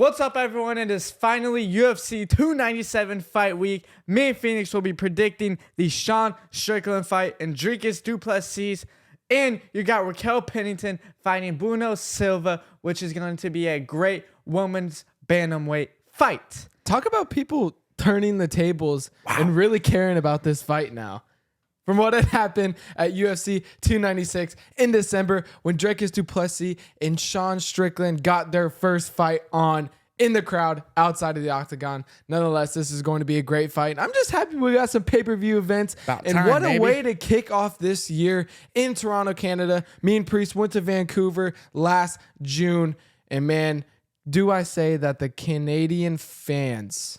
What's up, everyone? It is finally UFC 297 fight week. Me and Phoenix will be predicting the Sean Strickland fight and Dricus Du Plessis. And you got Raquel Pennington fighting Bruno Silva, which is going to be a great women's bantamweight fight. Talk about people turning the tables and really caring about this fight now. From what had happened at UFC 296 in December when Dricus Du Plessis and Sean Strickland got their first fight on in the crowd outside of the octagon. Nonetheless, this is going to be a great fight. I'm just happy we got some pay-per-view events. What a way to kick off this year in Toronto, Canada. Me and Priest went to Vancouver last June. And man, do I say that the Canadian fans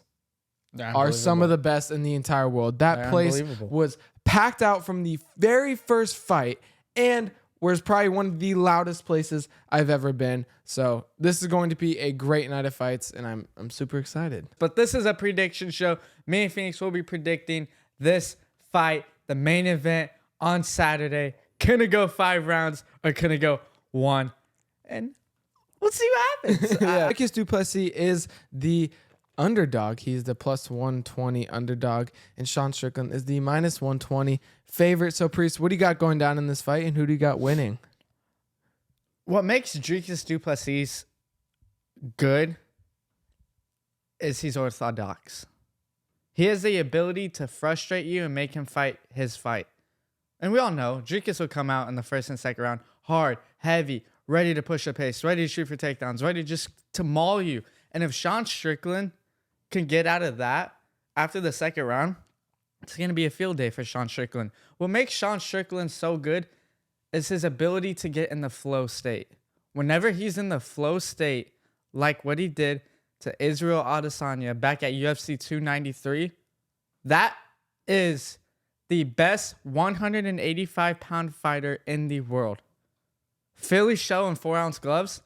are some of the best in the entire world. That place was packed out from the very first fight and was probably one of the loudest places I've ever been. So this is going to be a great night of fights, and I'm super excited. But this is a prediction show. Me and Phoenix will be predicting this fight, the main event on Saturday. Can it go 5 rounds or can it go 1? And we'll see what happens. Dricus Du Plessis is the underdog. He's the plus 120 underdog, and Sean Strickland is the minus 120 favorite. So, Priest, what do you got going down in this fight, and who do you got winning? What makes Dricus Du Plessis good is he's orthodox. He has the ability to frustrate you and make him fight his fight. And we all know Dricus will come out in the first and second round hard, heavy, ready to push the pace, ready to shoot for takedowns, ready just to maul you. And if Sean Strickland can get out of that after the second round, it's going to be a field day for Sean Strickland. What makes Sean Strickland so good is his ability to get in the flow state. Whenever he's in the flow state, like what he did to Israel Adesanya back at UFC 293, that is the best 185-pound fighter in the world. Philly show in 4-ounce gloves.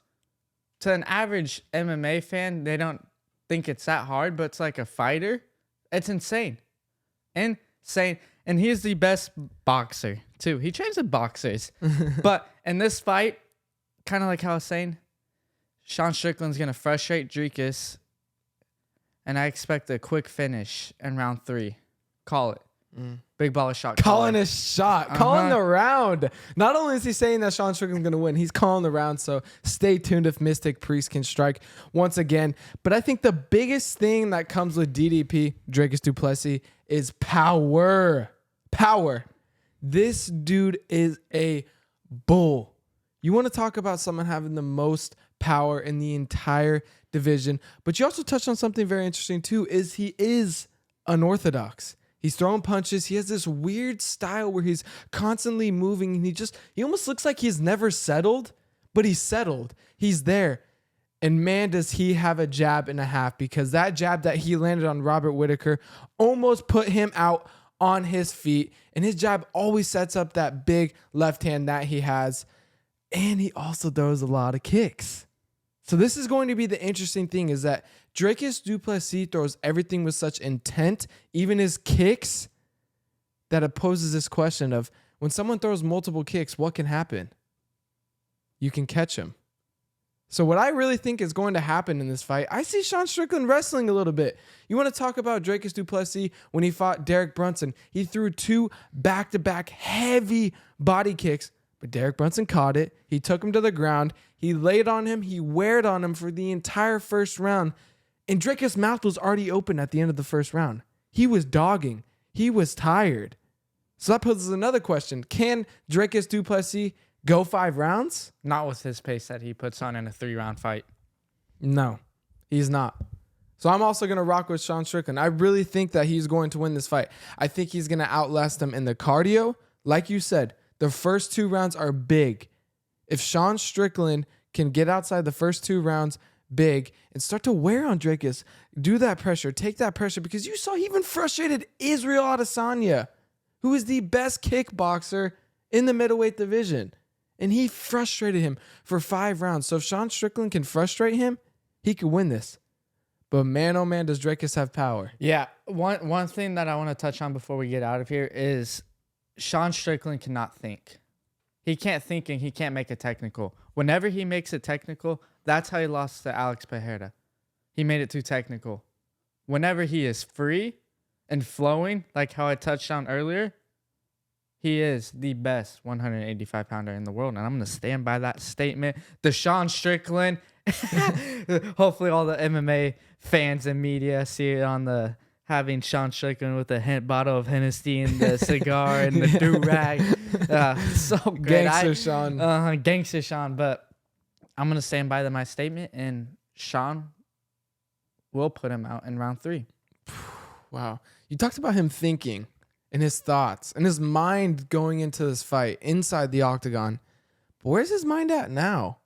To an average MMA fan, they don't think it's that hard, but it's like a fighter. It's insane. Insane. And he's the best boxer, too. He trains with boxers. But in this fight, kind of like how I was saying, Sean Strickland's going to frustrate Dricus, and I expect a quick finish in round 3. Call it. Big baller shot. Calling a shot. Calling the round. Not only is he saying that Sean Strickland's going to win, he's calling the round. So stay tuned if Mystic Priest can strike once again. But I think the biggest thing that comes with DDP, Dricus Du Plessis, is power. Power. This dude is a bull. You want to talk about someone having the most power in the entire division. But you also touched on something very interesting too, is he is unorthodox. He's throwing punches. He has this weird style where he's constantly moving, and he almost looks like he's never settled, but he's settled. He's there. And man, does he have a jab and a half, because that jab that he landed on Robert Whittaker almost put him out on his feet. And his jab always sets up that big left hand that he has. And he also throws a lot of kicks. So this is going to be the interesting thing, is that Dricus Du Plessis throws everything with such intent, even his kicks, that it poses this question of, when someone throws multiple kicks, what can happen? You can catch him. So what I really think is going to happen in this fight, I see Sean Strickland wrestling a little bit. You want to talk about Dricus Du Plessis when he fought Derek Brunson? He threw 2 back-to-back heavy body kicks, but Derek Brunson caught it. He took him to the ground. He laid on him. He wared on him for the entire first round. And Dricus' mouth was already open at the end of the first round. He was dogging. He was tired. So that poses another question. Can Dricus Du Plessis go 5 rounds? Not with his pace that he puts on in a 3-round fight. No, he's not. So I'm also going to rock with Sean Strickland. I really think that he's going to win this fight. I think he's going to outlast him in the cardio. Like you said, the first 2 rounds are big. If Sean Strickland can get outside the first 2 rounds big and start to wear on Dricus, do that pressure, take that pressure, because you saw he even frustrated Israel Adesanya, who is the best kickboxer in the middleweight division. And he frustrated him for 5 rounds. So if Sean Strickland can frustrate him, he could win this. But man, oh man, does Dricus have power. Yeah, one thing that I want to touch on before we get out of here is Sean Strickland cannot think. He can't think and he can't make a technical. Whenever he makes a technical, that's how he lost to Alex Pereira. he made it too technical. Whenever he is free and flowing, like how I touched on earlier, he is the best 185-pounder in the world, and I'm going to stand by that statement. The Sean Strickland, hopefully all the MMA fans and media see it on the having Sean Strickland with a bottle of Hennessy and the cigar and the do-rag. So good. Gangster Sean. Gangster Sean, but I'm going to stand by my statement, and Sean will put him out in round 3. Wow. You talked about him thinking and his thoughts and his mind going into this fight inside the octagon. But where's his mind at now?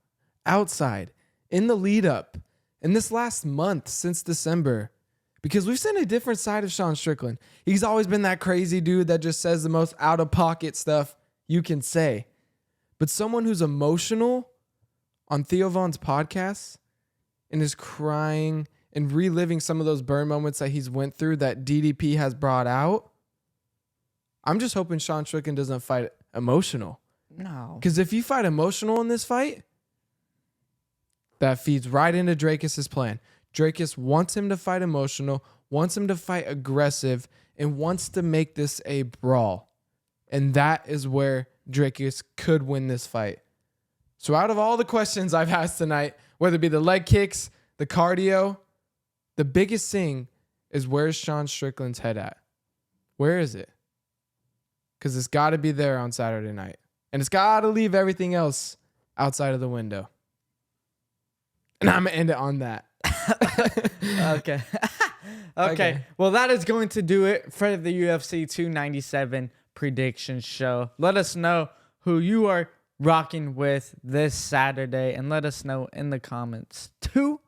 Outside, in the lead up, in this last month since December. Because we've seen a different side of Sean Strickland. He's always been that crazy dude that just says the most out-of-pocket stuff you can say. But someone who's emotional on Theo Von's podcast and is crying and reliving some of those burn moments that he's went through that DDP has brought out. I'm just hoping Sean Strickland doesn't fight emotional. No. Because if you fight emotional in this fight, that feeds right into Dricus's plan. Dricus wants him to fight emotional, wants him to fight aggressive, and wants to make this a brawl. And that is where Dricus could win this fight. So out of all the questions I've asked tonight, whether it be the leg kicks, the cardio, the biggest thing is where's Sean Strickland's head at? Where is it? Because it's got to be there on Saturday night. And it's got to leave everything else outside of the window. And I'm going to end it on that. Okay. Okay. Well, that is going to do it for the UFC 297 prediction show. Let us know who you are rocking with this Saturday, and let us know in the comments too.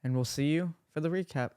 And we'll see you for the recap.